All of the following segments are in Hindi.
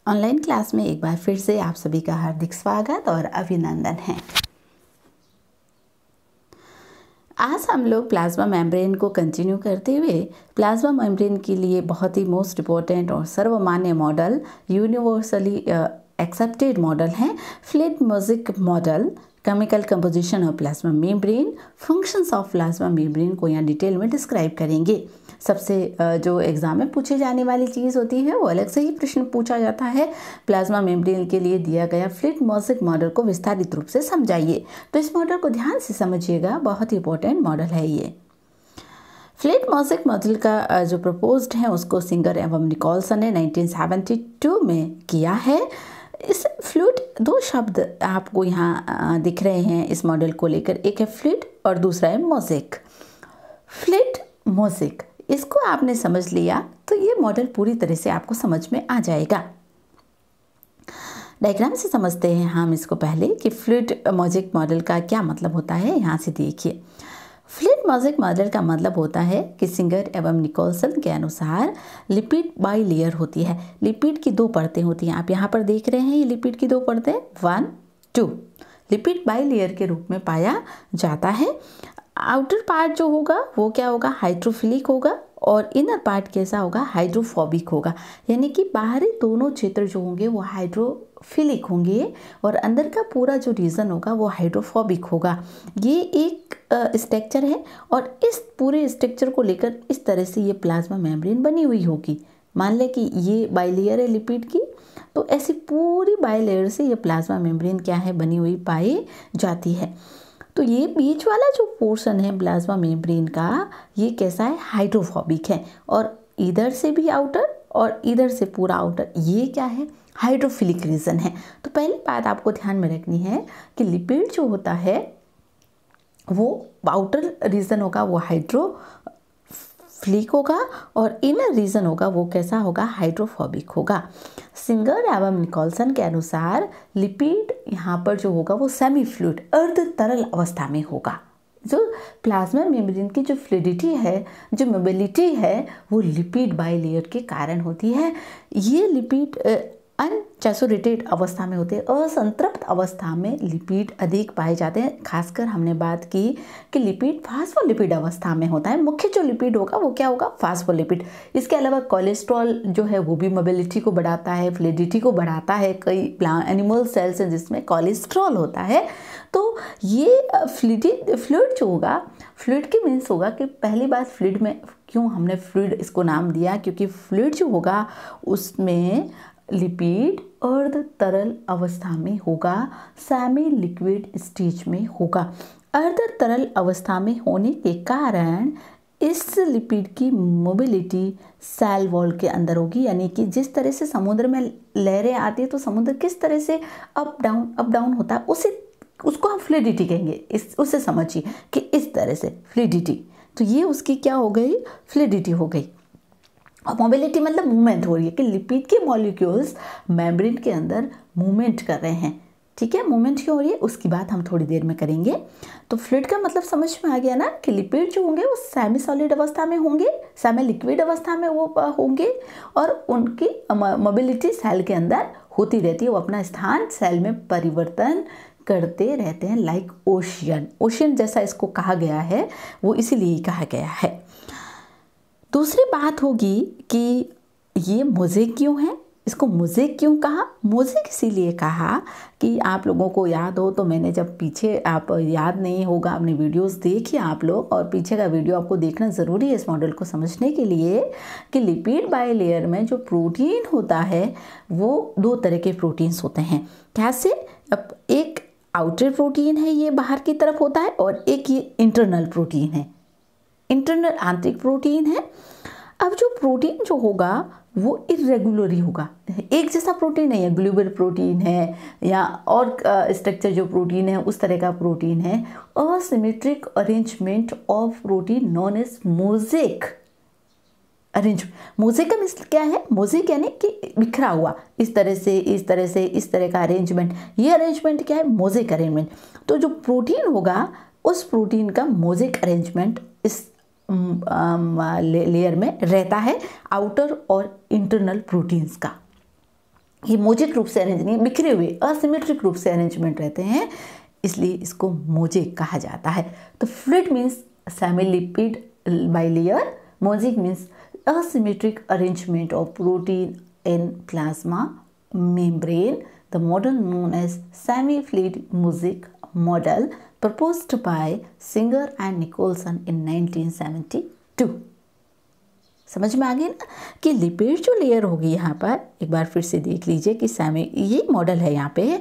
ऑनलाइन क्लास में एक बार फिर से आप सभी का हार्दिक स्वागत और अभिनंदन है। आज हम लोग प्लाज्मा मेम्ब्रेन को कंटिन्यू करते हुए प्लाज्मा मेम्ब्रेन के लिए बहुत ही मोस्ट इम्पॉर्टेंट और सर्वमान्य मॉडल, यूनिवर्सली एक्सेप्टेड मॉडल है fluid mosaic model, chemical composition of plasma membrane, functions of plasma membrane को यहाँ डिटेल में डिस्क्राइब करेंगे। सबसे जो एग्जाम में पूछे जाने वाली चीज़ होती है वो अलग से ही प्रश्न पूछा जाता है। प्लाज्मा मेम्ब्रेन के लिए दिया गया फ्लिट-मॉजिक मॉडल को विस्तारित रूप से समझाइए। तो इस मॉडल को ध्यान से समझिएगा, बहुत ही इंपॉर्टेंट मॉडल है ये। फ्लिट-मॉजिक मॉडल का जो प्रपोज्ड है उसको सिंगर एवं निकोलसन ने 1972 में किया है। इस फ्लूइड, दो शब्द आपको यहाँ दिख रहे हैं इस मॉडल को लेकर, एक है फ्लूइड और दूसरा है मोज़ेक। फ्लिट-मॉजिक, इसको आपने समझ लिया तो ये मॉडल पूरी तरह से आपको समझ में आ जाएगा। डायग्राम से समझते हैं हम इसको पहले कि फ्लिट-मॉजिक मॉडल का क्या मतलब होता है। यहाँ से देखिए, फ्लिट-मॉजिक मॉडल का मतलब होता है कि सिंगर एवं निकोलसन के अनुसार लिपिड बाई लेयर होती है। लिपिड की दो परतें होती हैं। आप यहाँ पर देख रहे हैं ये लिपिड की दो परतें 1, 2 लिपिड बाई लेयर के रूप में पाया जाता है। आउटर पार्ट जो होगा वो क्या होगा, हाइड्रोफिलिक होगा, और इनर पार्ट कैसा होगा, हाइड्रोफोबिक होगा। यानी कि बाहरी दोनों क्षेत्र जो होंगे वो हाइड्रोफिलिक होंगे और अंदर का पूरा जो रीजन होगा वो हाइड्रोफोबिक होगा। ये एक स्ट्रक्चर है और इस पूरे स्ट्रक्चर को लेकर इस तरह से ये प्लाज्मा मेम्ब्रेन बनी हुई होगी। मान लें कि ये बाइलेयर है लिपिड की, तो ऐसी पूरी बाइलेयर से ये प्लाज्मा मेम्ब्रेन क्या है, बनी हुई पाई जाती है। तो ये बीच वाला जो पोर्शन है प्लाज्मा मेम्ब्रेन का, ये कैसा है, हाइड्रोफोबिक है, और इधर से भी आउटर और इधर से पूरा आउटर, ये क्या है, हाइड्रोफिलिक रीजन है। तो पहली बात आपको ध्यान में रखनी है कि लिपिड जो होता है वो आउटर रीजन होगा वो हाइड्रोफिलिक होगा और इनर रीजन होगा वो कैसा होगा, हाइड्रोफोबिक होगा। सिंगर एवं निकोलसन के अनुसार लिपिड यहाँ पर जो होगा वो सेमी फ्लूइड, अर्ध तरल अवस्था में होगा। जो प्लाज्मा मेम्ब्रेन की जो फ्लूइडिटी है, जो मोबिलिटी है, वो लिपिड बाई लेयर के कारण होती है। ये लिपिड अनसैचुरेटेड अवस्था में होते हैं, असंतृप्त अवस्था में लिपिड अधिक पाए जाते हैं। खासकर हमने बात की कि लिपिड फास्फोलिपिड अवस्था में होता है। मुख्य जो लिपिड होगा वो क्या होगा, फास्फोलिपिड। इसके अलावा कोलेस्ट्रॉल जो है वो भी मोबिलिटी को बढ़ाता है, फ्लूइडिटी को बढ़ाता है। कई एनिमल सेल्स हैं जिसमें कोलेस्ट्रॉल होता है। तो ये फ्लूइड जो होगा, फ्लूइड की मीन्स होगा कि पहली बात फ्लूइड में क्यों हमने फ्लूइड इसको नाम दिया, क्योंकि फ्लूइड जो होगा उसमें लिपिड अर्ध तरल अवस्था में होगा, सेमी लिक्विड स्टेज में होगा। अर्ध तरल अवस्था में होने के कारण इस लिपिड की मोबिलिटी सेल वॉल के अंदर होगी। यानी कि जिस तरह से समुद्र में लहरें आती है तो समुद्र किस तरह से अप डाउन होता है, उसको हम फ्लूइडिटी कहेंगे। उससे समझिए कि इस तरह से फ्लूइडिटी, तो ये उसकी क्या हो गई, फ्लूइडिटी हो गई। और मोबिलिटी मतलब मूवमेंट हो रही है कि लिपिड के मॉलिक्यूल्स मेम्ब्रेन के अंदर मूवमेंट कर रहे हैं। ठीक है, मूवमेंट क्यों हो रही है उसकी बात हम थोड़ी देर में करेंगे। तो फ्लूइड का मतलब समझ में आ गया ना कि लिपिड जो होंगे वो सेमी सॉलिड अवस्था में होंगे, सेमी लिक्विड अवस्था में वो होंगे, और उनकी मोबिलिटी सेल के अंदर होती रहती है। वो अपना स्थान सेल में परिवर्तन करते रहते हैं, लाइक ओशियन जैसा इसको कहा गया है, वो इसीलिए कहा गया है। दूसरी बात होगी कि ये मोज़ेक क्यों है, इसको मोज़ेक क्यों कहा। मोज़ेक इसीलिए कहा कि आप लोगों को याद हो, तो मैंने जब पीछे, आप याद नहीं होगा, आपने वीडियोस देखिए आप लोग, और पीछे का वीडियो आपको देखना ज़रूरी है इस मॉडल को समझने के लिए, कि लिपिड बाई लेयर में जो प्रोटीन होता है वो दो तरह के प्रोटीन्स होते हैं। कैसे, अब एक आउटर प्रोटीन है, ये बाहर की तरफ होता है, और एक ये इंटरनल प्रोटीन है, इंटरनल आंतरिक प्रोटीन है। अब जो प्रोटीन जो होगा वो इरेगुलर ही होगा, एक जैसा प्रोटीन नहीं है, ग्लोबल प्रोटीन है या और स्ट्रक्चर जो प्रोटीन है उस तरह का प्रोटीन है। Asymmetric arrangement of protein known as mosaic arrangement. Mosaic का मीन्स क्या है, मोज़ेक यानी कि बिखरा हुआ, इस तरह से इस तरह से इस तरह का अरेंजमेंट। ये अरेंजमेंट क्या है, मोज़ेक अरेंजमेंट। तो जो प्रोटीन होगा उस प्रोटीन का मोज़ेक अरेंजमेंट इस लेयर में रहता है, आउटर और इंटरनल प्रोटीन्स का। ये मोजेक रूप से अरेंज नहीं, बिखरे हुए असिमेट्रिक रूप से अरेंजमेंट रहते हैं, इसलिए इसको मोजेक कहा जाता है। तो fluid means semi lipid bilayer, mosaic means asymmetric arrangement of protein in plasma membrane. The model known as semi-fluid mosaic model proposed by Singer and Nicholson in 1972. समझ में आ गई ना कि लिपिड जो लेयर होगी यहाँ पर, एक बार फिर से देख लीजिए कि ये मॉडल है यहाँ पे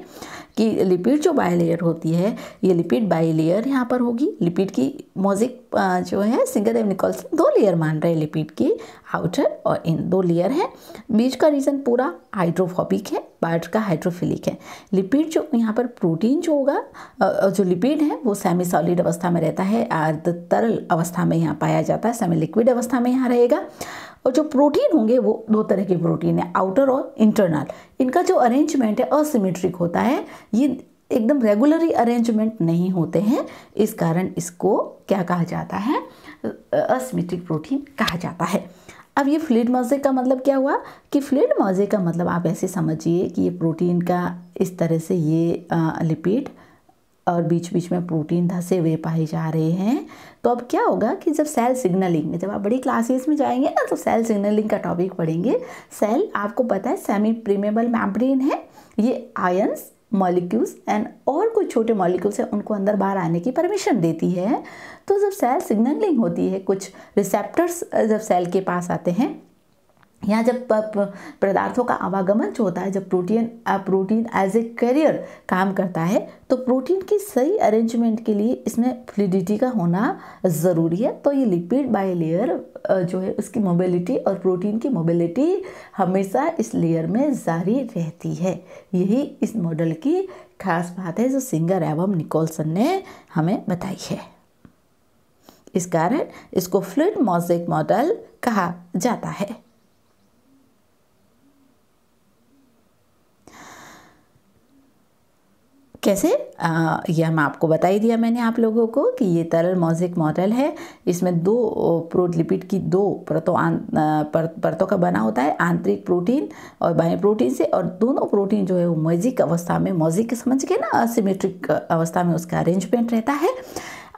कि लिपिड जो बाइलेयर होती है, ये लिपिड बाइलेयर यहाँ पर होगी। लिपिड की मोज़ेक जो है सिंगर एवं निकोल्सन 2 लेयर मान रहे हैं लिपिड की, आउटर और इन 2 लेयर हैं। बीच का रीजन पूरा हाइड्रोफोबिक है, बाहर का हाइड्रोफिलिक है। लिपिड जो यहाँ पर प्रोटीन जो होगा, जो लिपिड है वो सेमी सॉलिड अवस्था में रहता है, अर्ध तरल अवस्था में यहाँ पाया जाता है, सेमी लिक्विड अवस्था में यहाँ रहेगा। और जो प्रोटीन होंगे वो 2 तरह के प्रोटीन है, आउटर और इंटरनल। इनका जो अरेंजमेंट है असिमेट्रिक होता है, ये एकदम रेगुलरी अरेंजमेंट नहीं होते हैं, इस कारण इसको क्या कहा जाता है, असिमेट्रिक प्रोटीन कहा जाता है। अब ये फ्लूइड मोज़ेक का मतलब क्या हुआ कि फ्लूइड मोज़ेक का मतलब आप ऐसे समझिए कि ये प्रोटीन का इस तरह से ये लिपिड और बीच बीच में प्रोटीन धसे हुए पाए जा रहे हैं। तो अब क्या होगा कि जब सेल सिग्नलिंग, जब आप बड़ी क्लासेस में जाएंगे ना तो सेल सिग्नलिंग का टॉपिक पढ़ेंगे। सेल आपको पता है सेमी प्रीमेबल मेम्ब्रेन है, ये आयंस मॉलिक्यूल्स एंड और कोई छोटे मॉलिक्यूल्स हैं उनको अंदर बाहर आने की परमिशन देती है। तो जब सेल सिग्नलिंग होती है, कुछ रिसेप्टर्स जब सेल के पास आते हैं, यहाँ जब पदार्थों का आवागमन जो होता है, जब प्रोटीन एज ए कैरियर काम करता है, तो प्रोटीन की सही अरेंजमेंट के लिए इसमें फ्लूइडिटी का होना ज़रूरी है। तो ये लिपिड बाइलेयर जो है उसकी मोबिलिटी और प्रोटीन की मोबिलिटी हमेशा इस लेयर में जारी रहती है। यही इस मॉडल की खास बात है जो सिंगर एवं निकोल्सन ने हमें बताई है। इस कारण इसको फ्लूइड मोज़ेक मॉडल कहा जाता है। कैसे, यह मैं आपको बता ही दिया मैंने आप लोगों को कि ये तरल मोज़ेक मॉडल है। इसमें 2 लिपिड की 2 परतों का बना होता है, आंतरिक प्रोटीन और बाह्य प्रोटीन से, और दोनों प्रोटीन जो है वो मोज़ेक अवस्था में, मोज़ेक समझ के ना, असिमेट्रिक अवस्था में उसका अरेंजमेंट रहता है।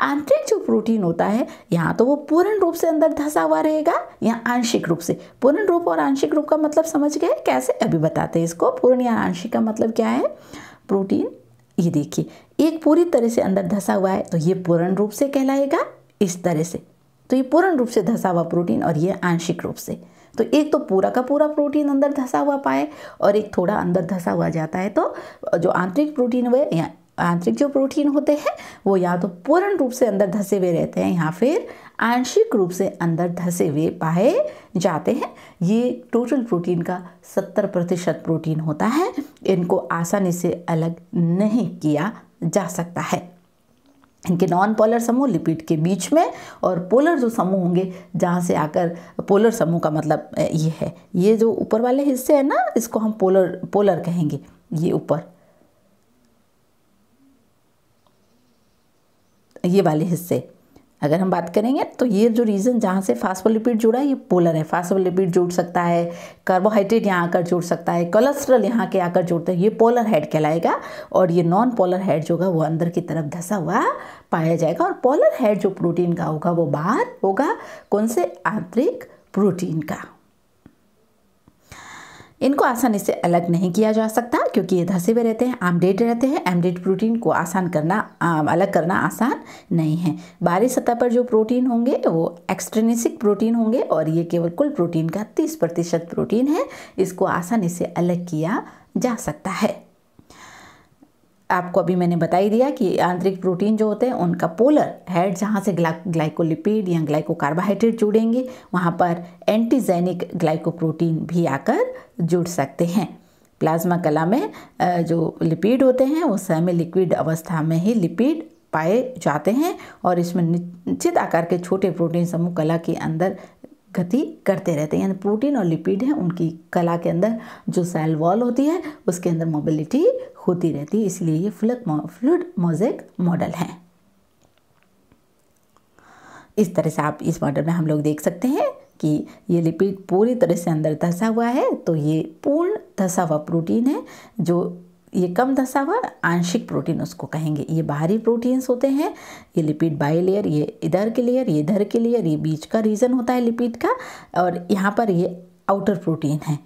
आंतरिक जो प्रोटीन होता है यहाँ तो वो पूर्ण रूप से अंदर धंसा हुआ रहेगा, यहाँ आंशिक रूप से। पूर्ण रूप और आंशिक रूप का मतलब समझ गए कैसे, अभी बताते हैं इसको। पूर्ण या आंशिक का मतलब क्या है, प्रोटीन ये देखिए एक पूरी तरह से अंदर धंसा हुआ है तो ये पूर्ण रूप से कहलाएगा, इस तरह से। तो ये पूर्ण रूप से धंसा हुआ प्रोटीन और ये आंशिक रूप से। तो एक तो पूरा का पूरा प्रोटीन अंदर धंसा हुआ पाए और एक थोड़ा अंदर धंसा हुआ जाता है। तो जो आंतरिक प्रोटीन हुए या आंतरिक जो प्रोटीन होते हैं वो या तो पूर्ण रूप से अंदर धंसे हुए रहते हैं या फिर आंशिक रूप से अंदर धंसे हुए पाए जाते हैं। ये टोटल प्रोटीन का 70% प्रोटीन होता है। इनको आसानी से अलग नहीं किया जा सकता है। इनके नॉन पोलर समूह लिपिड के बीच में और पोलर जो समूह होंगे जहाँ से आकर, पोलर समूह का मतलब ये है, ये जो ऊपर वाले हिस्से है ना इसको हम पोलर कहेंगे। ये ऊपर ये वाले हिस्से अगर हम बात करेंगे तो ये जो रीजन जहाँ से फास्फोलिपिड जुड़ा है ये पोलर है। फास्फोलिपिड जुड़ सकता है, कार्बोहाइड्रेट यहाँ आकर जुड़ सकता है, कोलेस्ट्रॉल यहाँ के आकर जुड़ते हैं, ये पोलर हेड कहलाएगा। और ये नॉन पोलर हेड जो होगा वो अंदर की तरफ धंसा हुआ पाया जाएगा। और पोलर हेड जो प्रोटीन का होगा वो बाहर होगा, कौन से, आंतरिक प्रोटीन का। इनको आसानी से अलग नहीं किया जा सकता क्योंकि ये धंसे हुए रहते हैं, आमडेट रहते हैं। आमडेट प्रोटीन को अलग करना आसान नहीं है। बाहरी सतह पर जो प्रोटीन होंगे वो एक्सट्रिंसिक प्रोटीन होंगे और ये केवल कुल प्रोटीन का 30% प्रोटीन है। इसको आसानी से अलग किया जा सकता है। आपको अभी मैंने बता ही दिया कि आंतरिक प्रोटीन जो होते हैं उनका पोलर हेड जहाँ से ग्लाइकोलिपिड या ग्लाइकोकार्बोहाइड्रेट जुड़ेंगे वहाँ पर एंटीजेनिक ग्लाइकोप्रोटीन भी आकर जुड़ सकते हैं। प्लाज्मा कला में जो लिपिड होते हैं वो सेमी लिक्विड अवस्था में ही लिपिड पाए जाते हैं और इसमें निश्चित आकार के छोटे प्रोटीन समूह कला के अंदर गति करते रहते हैं। यानी प्रोटीन और लिपिड हैं उनकी कला के अंदर जो सेल वॉल होती है उसके अंदर मोबिलिटी होती रहती है, इसलिए ये फ्लूइड मोज़ेक मॉडल है। इस तरह से आप इस मॉडल में हम लोग देख सकते हैं कि ये लिपिड पूरी तरह से अंदर धंसा हुआ है तो ये पूर्ण धसा हुआ प्रोटीन है, जो ये कम धसा हुआ आंशिक प्रोटीन उसको कहेंगे। ये बाहरी प्रोटीन्स होते हैं, ये लिपिड बाइलेयर, ये इधर के लेयर, ये इधर के लेयर, ये बीच का रीजन होता है लिपिड का, और यहाँ पर ये आउटर प्रोटीन है।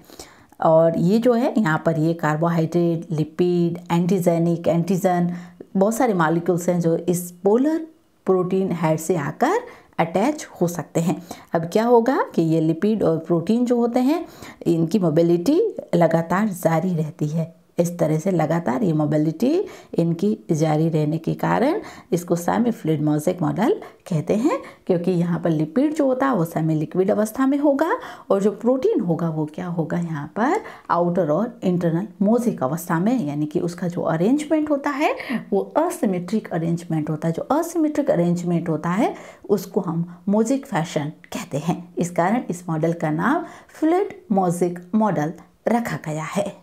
और ये जो है यहाँ पर ये कार्बोहाइड्रेट, लिपिड, एंटीजेनिक, एंटीजन, बहुत सारे मॉलिक्यूल्स हैं जो इस पोलर प्रोटीन हेड से आकर अटैच हो सकते हैं। अब क्या होगा कि ये लिपिड और प्रोटीन जो होते हैं इनकी मोबिलिटी लगातार जारी रहती है। इस तरह से लगातार ये मोबिलिटी इनकी जारी रहने के कारण इसको सेमी फ्लूइड मोज़ेक मॉडल कहते हैं, क्योंकि यहाँ पर लिपिड जो होता है वो सेमी लिक्विड अवस्था में होगा और जो प्रोटीन होगा वो क्या होगा यहाँ पर आउटर और इंटरनल मोज़ेक अवस्था में, यानी कि उसका जो अरेंजमेंट होता है वो असिमेट्रिक अरेंजमेंट होता है। जो असिमेट्रिक अरेंजमेंट होता है उसको हम मोज़ेक फैशन कहते हैं। इस कारण इस मॉडल का नाम फ्लूइड मोज़ेक मॉडल रखा गया है।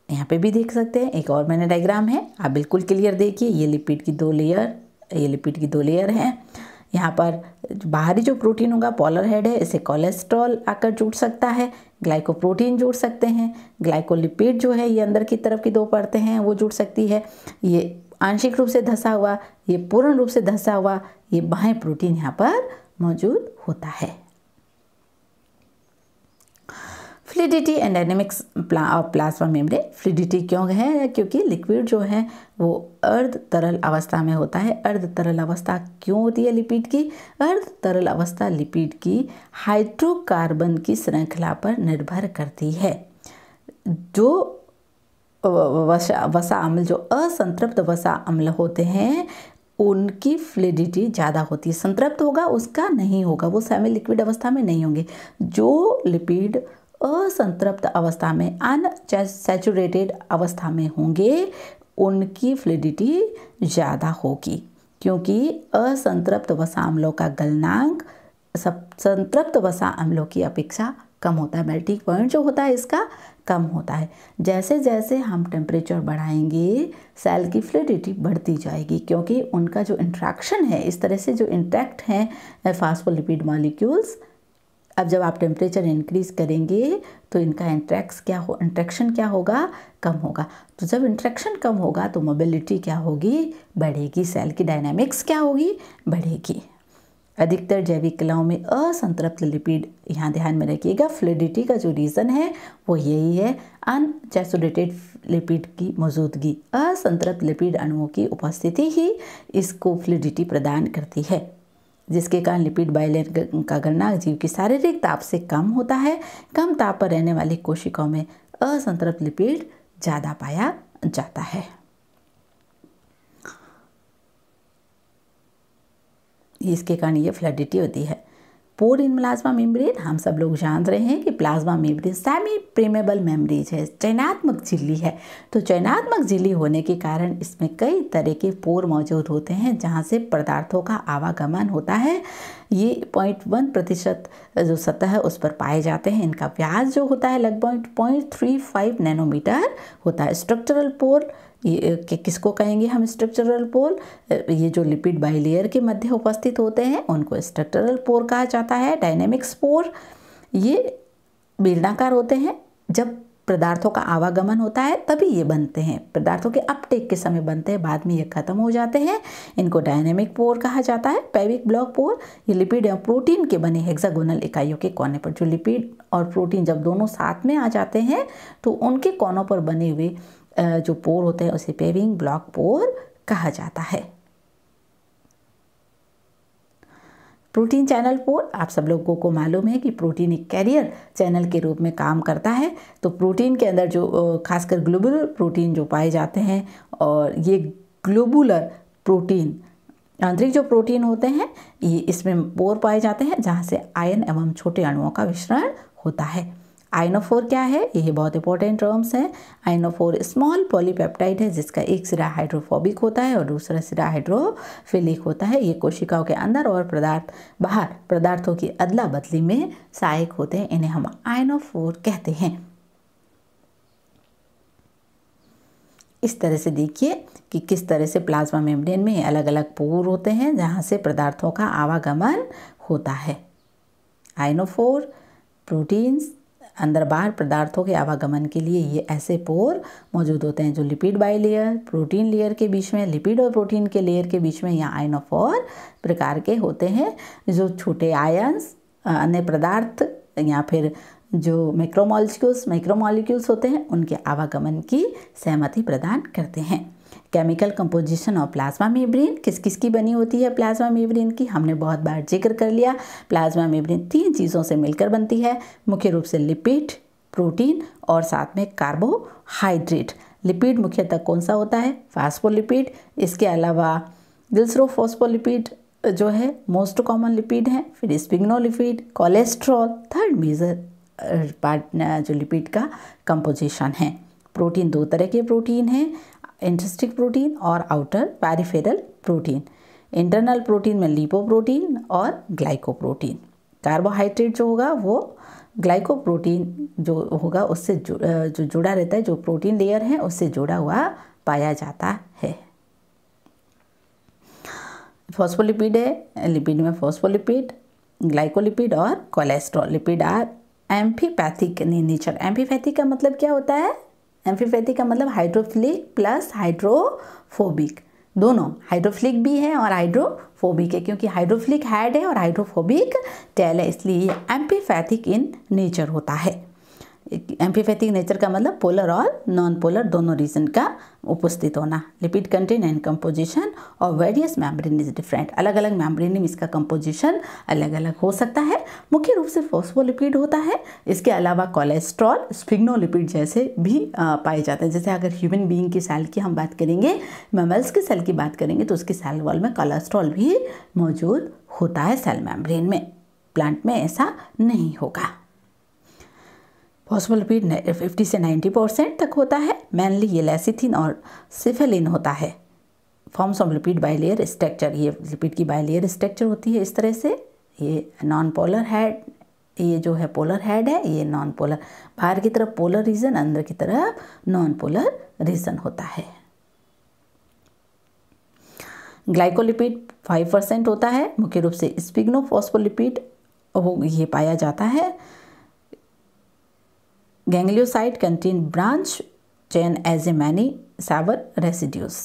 यहाँ पे भी देख सकते हैं, एक और मैंने डायग्राम है, आप बिल्कुल क्लियर देखिए। ये लिपिड की दो लेयर हैं। यहाँ पर बाहरी जो प्रोटीन होगा पोलर हेड है, इसे कोलेस्ट्रॉल आकर जुड़ सकता है, ग्लाइकोप्रोटीन जुड़ सकते हैं, ग्लाइकोलिपिड जो है ये अंदर की तरफ की दो परतें हैं वो जुड़ सकती है। ये आंशिक रूप से धसा हुआ, ये पूर्ण रूप से धसा हुआ, ये बाह्य प्रोटीन यहाँ पर मौजूद होता है। Fluidity and dynamics of plasma membrane. Fluidity क्यों है? क्योंकि लिक्विड जो है वो अर्ध तरल अवस्था में होता है। अर्ध तरल अवस्था क्यों होती है लिपिड की? अर्ध तरल अवस्था लिपिड की हाइड्रोकार्बन की श्रृंखला पर निर्भर करती है। जो वसा अम्ल, जो असंतृप्त वसा अम्ल होते हैं उनकी फ्लूइडिटी ज़्यादा होती है। संतृप्त होगा उसका नहीं होगा, वो सेमी लिक्विड अवस्था में नहीं होंगे। जो लिपिड असंतृप्त अवस्था में अनसैचुरेटेड अवस्था में होंगे उनकी फ्लूइडिटी ज़्यादा होगी, क्योंकि असंतृप्त वसा अम्लों का गलनांक संतृप्त वसा अम्लों की अपेक्षा कम होता है। मेल्टिंग पॉइंट जो होता है इसका कम होता है। जैसे जैसे हम टेम्परेचर बढ़ाएंगे सेल की फ्लूइडिटी बढ़ती जाएगी, क्योंकि उनका जो इंट्रैक्शन है, इस तरह से जो इंटरेक्ट हैं फास्फोलिपिड मॉलिक्यूल्स, अब जब आप टेम्परेचर इंक्रीज करेंगे तो इनका इंट्रैक्शन क्या होगा? कम होगा। तो जब इंट्रैक्शन कम होगा तो मोबिलिटी क्या होगी? बढ़ेगी। सेल की डायनामिक्स क्या होगी? बढ़ेगी। अधिकतर जैविक क्रियाओं में असंतृप्त लिपिड, यहाँ ध्यान में रखिएगा, फ्लूइडिटी का जो रीज़न है वो यही है, अनसैचुरेटेड लिपिड की मौजूदगी। असंतृप्त लिपिड अणुओं की उपस्थिति ही इसको फ्लूइडिटी प्रदान करती है, जिसके कारण लिपिड बाइलेयर का गलनांक जीव की शारीरिक ताप से कम होता है। कम ताप पर रहने वाली कोशिकाओं में असंतृप्त लिपिड ज़्यादा पाया जाता है। इसके कारण ये फ्लूइडिटी होती है। पोर इन प्लाज्मा मेम्ब्रेन, हम सब लोग जान रहे हैं कि प्लाज्मा मेम्ब्रेन सेमी प्रेमेबल मेम्ब्रेन है, चयनात्मक झिल्ली है। तो चयनात्मक झिल्ली होने के कारण इसमें कई तरह के पोर मौजूद होते हैं जहां से पदार्थों का आवागमन होता है। ये 0.1% जो सतह है उस पर पाए जाते हैं। इनका व्यास जो होता है लगभग 0.35 नैनोमीटर होता है। स्ट्रक्चरल पोर, ये किसको कहेंगे हम स्ट्रक्चरल पोर? ये जो लिपिड बाइलेयर के मध्य उपस्थित होते हैं उनको स्ट्रक्चरल पोर कहा जाता है। डायनेमिक्स पोर, ये बेलनाकार होते हैं। जब पदार्थों का आवागमन होता है तभी ये बनते हैं, पदार्थों के अपटेक के समय बनते हैं, बाद में ये खत्म हो जाते हैं। इनको डायनेमिक पोर कहा जाता है। पेविक ब्लॉक पोर, ये लिपिड या प्रोटीन के बने हेक्सागोनल इकाइयों के कोने पर, जो लिपिड और प्रोटीन जब दोनों साथ में आ जाते हैं तो उनके कोनों पर बने हुए जो पोर होते हैं उसे पेविंग ब्लॉक पोर कहा जाता है। प्रोटीन चैनल पोर, आप सब लोगों को मालूम है कि प्रोटीन एक कैरियर चैनल के रूप में काम करता है। तो प्रोटीन के अंदर जो खासकर ग्लोबुलर प्रोटीन जो पाए जाते हैं, और ये ग्लोबुलर प्रोटीन आंतरिक जो प्रोटीन होते हैं ये इसमें पोर पाए जाते हैं जहाँ से आयन एवं छोटे अणुओं का विसरण होता है। आइनोफोर क्या है? ये बहुत इंपॉर्टेंट टर्म्स हैं। आइनोफोर स्मॉल पॉलीपेप्टाइड है जिसका एक सिरा हाइड्रोफोबिक होता है और दूसरा सिरा हाइड्रोफिलिक होता है। ये कोशिकाओं के अंदर और बाहर पदार्थों की अदला बदली में सहायक होते हैं। इन्हें हम आइनोफोर कहते हैं। इस तरह से देखिए कि किस तरह से प्लाज्मा मेम्ब्रेन में अलग अलग पोर होते हैं जहाँ से पदार्थों का आवागमन होता है। आइनोफोर प्रोटीन्स अंदर बाहर पदार्थों के आवागमन के लिए ये ऐसे पोर मौजूद होते हैं जो लिपिड बाइलेयर, प्रोटीन लेयर के बीच में, लिपिड और प्रोटीन के लेयर के बीच में या आयनोफोर प्रकार के होते हैं, जो छोटे आयंस, अन्य पदार्थ या फिर जो मैक्रोमॉलिक्यूल्स होते हैं उनके आवागमन की सहमति प्रदान करते हैं। Chemical composition of plasma membrane, किस किस की बनी होती है प्लाज्मा मेम्ब्रेन की, हमने बहुत बार जिक्र कर लिया। प्लाज्मा मेम्ब्रेन 3 चीज़ों से मिलकर बनती है, मुख्य रूप से लिपिड, प्रोटीन और साथ में कार्बोहाइड्रेट। लिपिड मुख्यतः कौन सा होता है? फास्फोलिपिड। इसके अलावा ग्लिसरोफॉस्फोलिपिड जो है मोस्ट कॉमन लिपिड है, फिर स्पिग्नोलिपिड, कोलेस्ट्रॉल थर्ड मेजर पार्ट जो लिपिड का कंपोजिशन है। प्रोटीन 2 तरह के प्रोटीन हैं, इंट्रिंसिक प्रोटीन और outer peripheral protein. Internal protein में लिपोप्रोटीन और ग्लाइकोप्रोटीन। कार्बोहाइड्रेट जो होगा वो ग्लाइकोप्रोटीन जो होगा उससे जो जुड़ा रहता है, जो प्रोटीन लेयर है उससे जुड़ा हुआ पाया जाता है। फॉस्फोलिपिड है, लिपिड में फॉस्फोलिपिड, ग्लाइकोलिपिड और cholesterol. Lipid are amphipathic in nature. Amphipathic का मतलब क्या होता है? एम्फीपैथिक का मतलब हाइड्रोफिलिक प्लस हाइड्रोफोबिक, दोनों हाइड्रोफिलिक भी है और हाइड्रोफोबिक है, क्योंकि हाइड्रोफिलिक हेड है और हाइड्रोफोबिक टेल है, इसलिए ये एम्फीपैथिक इन नेचर होता है। एम्फीपैथिक नेचर का मतलब पोलर और नॉन पोलर दोनों रीजन का उपस्थित होना। लिपिड कंटेन एंड कंपोजिशन और वेरियस मेम्ब्रेन इज डिफरेंट। अलग अलग मेम्ब्रेन में इसका कंपोजिशन अलग अलग हो सकता है। मुख्य रूप से फॉस्फोलिपिड होता है, इसके अलावा कोलेस्ट्रॉल, स्पिग्नोलिपिड जैसे भी पाए जाते हैं। जैसे अगर ह्यूमन बीइंग की सेल की हम बात करेंगे, मैमल्स की सेल की बात करेंगे तो उसकी सेल वॉल में कोलेस्ट्रॉल भी मौजूद होता है सेल मेम्ब्रेन में। प्लांट में ऐसा नहीं होगा। फॉस्फोलिपिड 50 से 90% तक होता है। मेनली ये लेसिथिन और सिफेलिन होता है। Forms of lipid bilayer structure, ये लिपिड की बाइलेयर स्ट्रक्चर होती है इस तरह से। ये नॉन पोलर हेड, ये जो है पोलर हेड है, ये नॉन पोलर, बाहर की तरफ पोलर रीजन, अंदर की तरफ नॉन पोलर रीजन होता है। ग्लाइकोलिपिड 5% होता है, मुख्य रूप से स्पिग्नोफॉस्फोलिपिड ये पाया जाता है। Ganglioside contain branch chain as a many sour residues.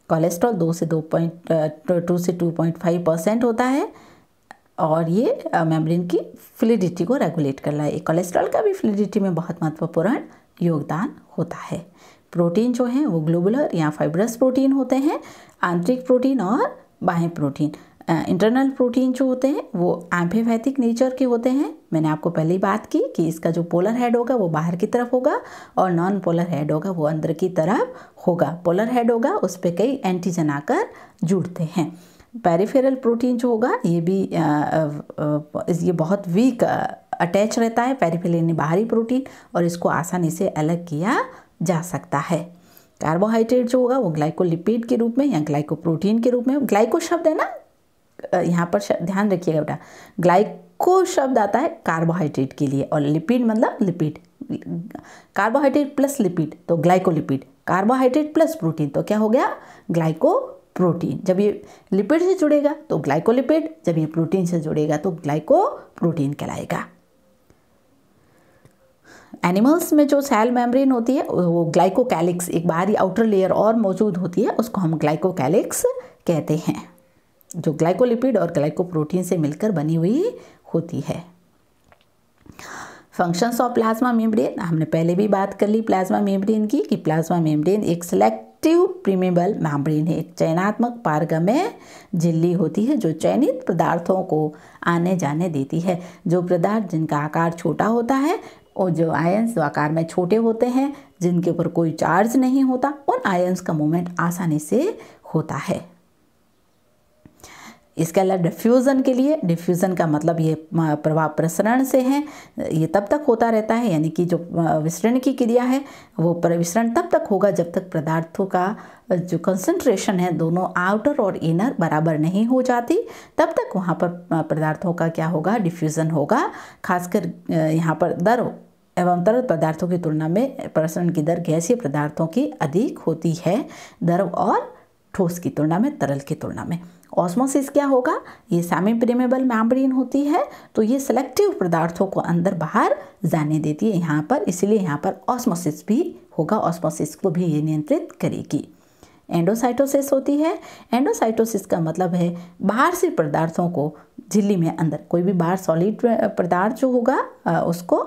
Cholesterol 2 से 2.5% होता है और ये मेम्ब्रेन की फ्लूइडिटी को रेगुलेट कर रहा है। कोलेस्ट्रॉल का भी फ्लूइडिटी में बहुत महत्वपूर्ण योगदान होता है। प्रोटीन जो हैं वो ग्लोबुलर या फाइब्रस प्रोटीन होते हैं, आंतरिक प्रोटीन और बाह्य प्रोटीन। इंटरनल प्रोटीन जो होते हैं वो एम्फीपैथिक नेचर के होते हैं। मैंने आपको पहले ही बात की कि इसका जो पोलर हेड होगा वो बाहर की तरफ होगा और नॉन पोलर हेड होगा वो अंदर की तरफ होगा। पोलर हेड होगा उस पर कई एंटीजन आकर जुड़ते हैं। पेरिफेरल प्रोटीन जो होगा ये भी ये बहुत वीक अटैच रहता है, पेरिफेरल यानी बाहरी प्रोटीन, और इसको आसानी से अलग किया जा सकता है। कार्बोहाइड्रेट जो होगा वो ग्लाइकोलिपिड के रूप में या ग्लाइकोप्रोटीन के रूप में, ग्लाइको शब्द है ना यहाँ पर ध्यान रखिएगा बेटा, ग्लाइको शब्द आता है कार्बोहाइड्रेट के लिए और लिपिड मतलब लिपिड। कार्बोहाइड्रेट प्लस लिपिड तो ग्लाइकोलिपिड, कार्बोहाइड्रेट प्लस प्रोटीन तो क्या हो गया? ग्लाइकोप्रोटीन। जब ये लिपिड से जुड़ेगा तो ग्लाइकोलिपिड, जब ये प्रोटीन से जुड़ेगा तो ग्लाइकोप्रोटीन कहलाएगा। एनिमल्स में जो सेल मेम्ब्रेन होती है वो ग्लाइकोकैलिक्स, एक बाहरी आउटर लेयर और मौजूद होती है, उसको हम ग्लाइकोकैलिक्स कहते हैं, जो ग्लाइकोलिपिड और ग्लाइकोप्रोटीन से मिलकर बनी हुई होती है। फंक्शंस ऑफ प्लाज्मा मेम्ब्रेन, हमने पहले भी बात कर ली प्लाज्मा मेम्ब्रेन की कि प्लाज्मा मेम्ब्रेन एक सिलेक्टिव प्रीमेबल मेम्ब्रेन है, एक चयनात्मक पारगम्य झिल्ली होती है जो चयनित पदार्थों को आने जाने देती है। जो पदार्थ जिनका आकार छोटा होता है और जो आयंस जो आकार में छोटे होते हैं, जिनके ऊपर कोई चार्ज नहीं होता, उन आयंस का मूवमेंट आसानी से होता है। इसके अलावा डिफ्यूज़न के लिए, डिफ्यूज़न का मतलब ये प्रभाव प्रसरण से है, ये तब तक होता रहता है, यानी कि जो विसरण की क्रिया है वो विसरण तब तक होगा जब तक पदार्थों का जो कंसंट्रेशन है दोनों आउटर और इनर बराबर नहीं हो जाती, तब तक वहाँ पर पदार्थों का क्या होगा? डिफ्यूज़न होगा। खासकर यहाँ पर द्रव एवं तरल पदार्थों की तुलना में प्रसरण की दर गैसीय पदार्थों की अधिक होती है, द्रव और ठोस की तुलना में, तरल की तुलना में। ऑस्मोसिस क्या होगा, ये सेमी परमेबल मेम्ब्रेन होती है, तो ये सेलेक्टिव पदार्थों को अंदर बाहर जाने देती है यहाँ पर, इसलिए यहाँ पर ऑस्मोसिस भी होगा, ऑस्मोसिस को भी ये नियंत्रित करेगी। एंडोसाइटोसिस होती है। एंडोसाइटोसिस का मतलब है बाहर से पदार्थों को झिल्ली में अंदर, कोई भी बाहर सॉलिड पदार्थ जो होगा उसको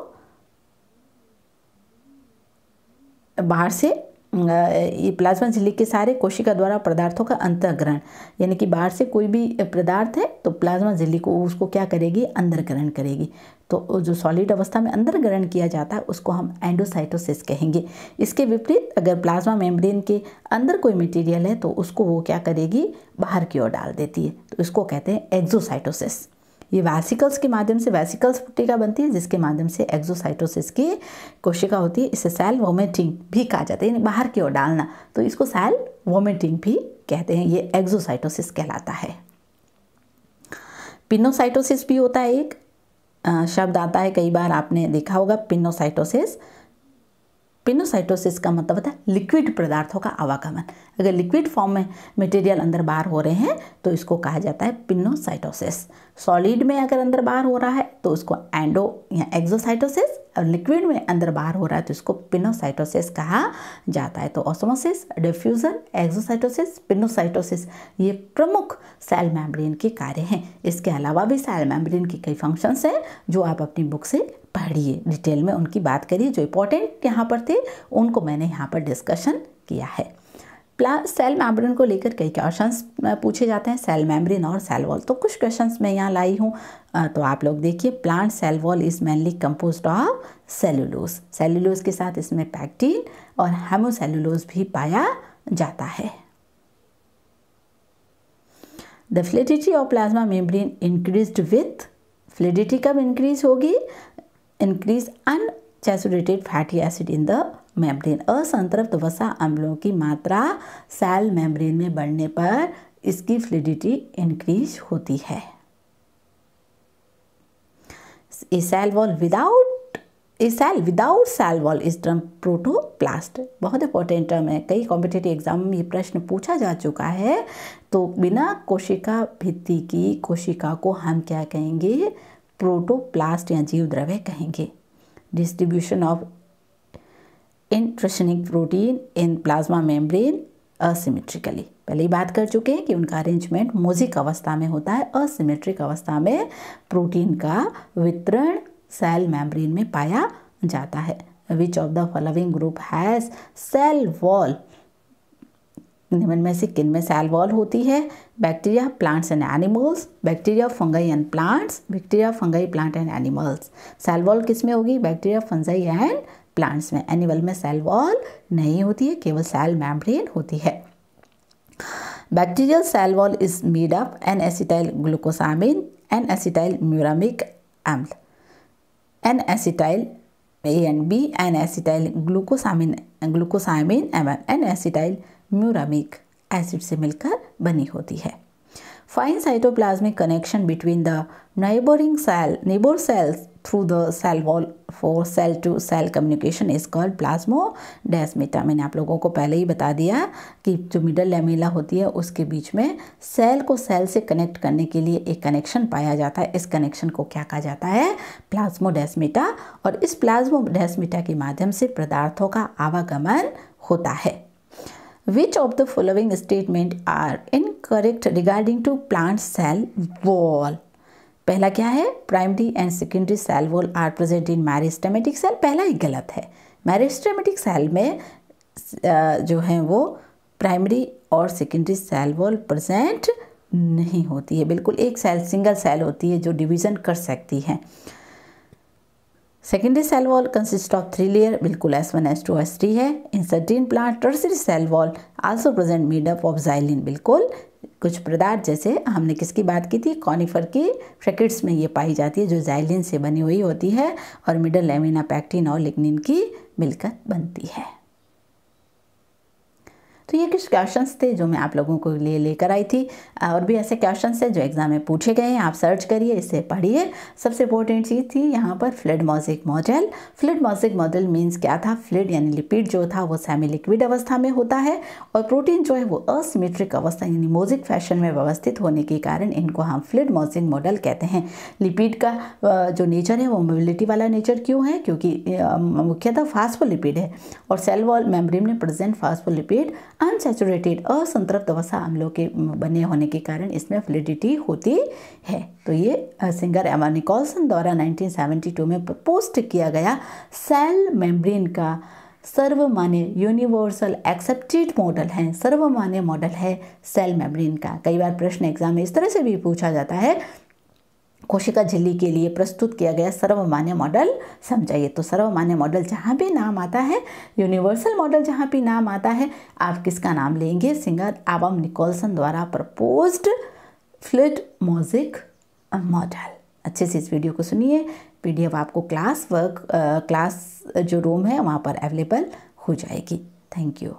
बाहर से ये प्लाज्मा झिल्ली के सारे कोशिका द्वारा पदार्थों का अंतःग्रहण, यानी कि बाहर से कोई भी पदार्थ है तो प्लाज्मा झिल्ली को उसको क्या करेगी, अंदर ग्रहण करेगी। तो जो सॉलिड अवस्था में अंदर ग्रहण किया जाता है उसको हम एंडोसाइटोसिस कहेंगे। इसके विपरीत अगर प्लाज्मा मेम्ब्रेन के अंदर कोई मटेरियल है तो उसको वो क्या करेगी, बाहर की ओर डाल देती है, तो इसको कहते हैं एक्सोसाइटोसिस। ये वैसिकल्स के माध्यम से, वैसिकल्स पट्टिका बनती है जिसके माध्यम से एक्सोसाइटोसिस की कोशिका होती है। इसे सेल वोमिटिंग भी कहा जाता है, यानी बाहर की ओर डालना, तो इसको सेल वोमिटिंग भी कहते हैं। ये एक्सोसाइटोसिस कहलाता है। पिनोसाइटोसिस भी होता है, एक शब्द आता है, कई बार आपने देखा होगा पिनोसाइटोसिस। पिनोसाइटोसिस का मतलब होता है लिक्विड पदार्थों का आवागमन। अगर लिक्विड फॉर्म में मटेरियल अंदर बाहर हो रहे हैं तो इसको कहा जाता है पिनोसाइटोसिस। सॉलिड में अगर अंदर बाहर हो रहा है तो उसको एंडो या एक्सोसाइटोसिस, और लिक्विड में अंदर बाहर हो रहा है तो इसको पिनोसाइटोसिस कहा जाता है। तो ऑस्मोसिस, डिफ्यूजन, एक्सोसाइटोसिस, पिनोसाइटोसिस ये प्रमुख सेल मेम्ब्रेन के कार्य हैं। इसके अलावा भी सेल मेम्ब्रेन की कई फंक्शंस हैं जो आप अपनी बुक से पढ़िए, डिटेल में उनकी बात करिए। जो इंपॉर्टेंट यहाँ पर थे उनको मैंने यहाँ पर डिस्कशन किया है। सेल मेम्ब्रेन को लेकर कई क्वेश्चंस पूछे जाते हैं, सेल मेम्ब्रेन और सेल वॉल। तो कुछ क्वेश्चंस मैं यहाँ लाई हूँ, तो आप लोग देखिए। Plant cell wall is mainly composed of cellulose. Cellulose के साथ इसमें पैक्टिन और हेमोसेलुलोज भी पाया जाता है। The fluidity of plasma membrane increased with, fluidity कब इंक्रीज होगी, increase unsaturated fatty acid in the membrane. असंतृप्त वसा अम्लों की मात्रा सेल मेम्ब्रेन में बढ़ने पर इसकी फ्लूइडिटी इंक्रीज होती है। A cell without cell wall is termed protoplast. बहुत इंपॉर्टेंट टर्म है, कई कॉम्पिटिटिव एग्जाम में ये प्रश्न पूछा जा चुका है। तो बिना कोशिका भित्ति की कोशिका को हम क्या कहेंगे, प्रोटोप्लास्ट या जीव द्रव्य कहेंगे। Distribution of intrinsic protein in plasma membrane asymmetrically, पहले ही बात कर चुके हैं कि उनका अरेंजमेंट मोज़ेक अवस्था में होता है। असिमेट्रिक अवस्था में प्रोटीन का वितरण सेल मेम्ब्रेन में पाया जाता है। Which of the following group has cell wall, निम्न में से किन में सेल वॉल होती है। Bacteria, plants and animals, bacteria, fungi and plants, bacteria, fungi, plant and animals. Cell wall किस में होगी, बैक्टीरिया, फंगाई एंड प्लांट्स में। एनिमल में सेल वॉल नहीं होती है, केवल सेल मेम्ब्रेन होती है। Bacterial cell wall is made up N acetyl glucosamine, N acetyl muramic अम्ल, N acetyl A and B, N acetyl glucosamine एवं एन एसिटाइल म्यूरामिक एसिड से मिलकर बनी होती है। Fine cytoplasmic connection between the neighbor cells through the cell wall for cell to cell communication is called plasmodesmata। मैंने आप लोगों को पहले ही बता दिया कि जो मिडल लैमेला होती है उसके बीच में सेल को सेल से कनेक्ट करने के लिए एक कनेक्शन पाया जाता है। इस कनेक्शन को क्या कहा जाता है, प्लाज्मोडेस्मेटा। और इस प्लाज्मोडेस्मेटा के माध्यम से पदार्थों का आवागमन होता है। Which of the following statement are incorrect regarding to plant cell wall? पहला क्या है, primary and secondary cell wall are present in meristematic cell. पहला ही गलत है। मेरिस्टेमेटिक सेल में जो है वो प्राइमरी और सेकेंडरी सेल वॉल प्रेजेंट नहीं होती है। बिल्कुल एक सेल, सिंगल सेल होती है जो डिवीज़न कर सकती है। Secondary cell wall consist of 3 layer, बिल्कुल S1, S2, S3 है। In certain plant tertiary cell wall also present made up of xylan. बिल्कुल कुछ पदार्थ, जैसे हमने किसकी बात की थी, कॉनिफर की फ्रैकेट्स में ये पाई जाती है जो जाइलिन से बनी हुई होती है और मिडल लैमिना पैक्टिन और लिग्निन की मिलकर बनती है। तो ये कुछ क्वेश्चंस थे जो मैं आप लोगों को लिए लेकर आई थी। और भी ऐसे क्वेश्चंस हैं जो एग्जाम में पूछे गए हैं, आप सर्च करिए, इसे पढ़िए। सबसे इंपॉर्टेंट चीज़ थी यहाँ पर fluid mosaic model. Fluid mosaic model means क्या था, फ्लूइड यानी लिपिड जो था वो सेमी लिक्विड अवस्था में होता है और प्रोटीन जो है वो असिमेट्रिक अवस्था यानी मोज़ेक फैशन में व्यवस्थित होने के कारण इनको हम फ्लूइड मॉज़ेक मॉडल कहते हैं। लिपिड का जो नेचर है वो मोबिलिटी वाला नेचर क्यों है, क्योंकि मुख्यतः फास्फोलिपिड है और सेल वॉल मेम्ब्रेन में प्रेजेंट फास्फोलिपिड अनसैचुरेटेड असंतृप्त अवस्था अम्लों के बने होने के कारण इसमें फ्लूइडिटी होती है। तो ये सिंगर एमा निकोलसन द्वारा 1972 में प्रपोज किया गया सेल मेम्ब्रेन का सर्वमान्य यूनिवर्सल एक्सेप्टेड मॉडल है, सर्वमान्य मॉडल है सेल मेम्ब्रेन का। कई बार प्रश्न एग्जाम में इस तरह से भी पूछा जाता है, कोशिका झिल्ली के लिए प्रस्तुत किया गया सर्वमान्य मॉडल समझाइए। तो सर्वमान्य मॉडल जहाँ भी नाम आता है, यूनिवर्सल मॉडल जहाँ भी नाम आता है, आप किसका नाम लेंगे, सिंगर एबम निकोलसन द्वारा प्रपोज्ड फ्लूइड मॉज़ेक मॉडल। अच्छे से इस वीडियो को सुनिए। PDF आपको क्लास जो रूम है वहाँ पर अवेलेबल हो जाएगी। Thank you.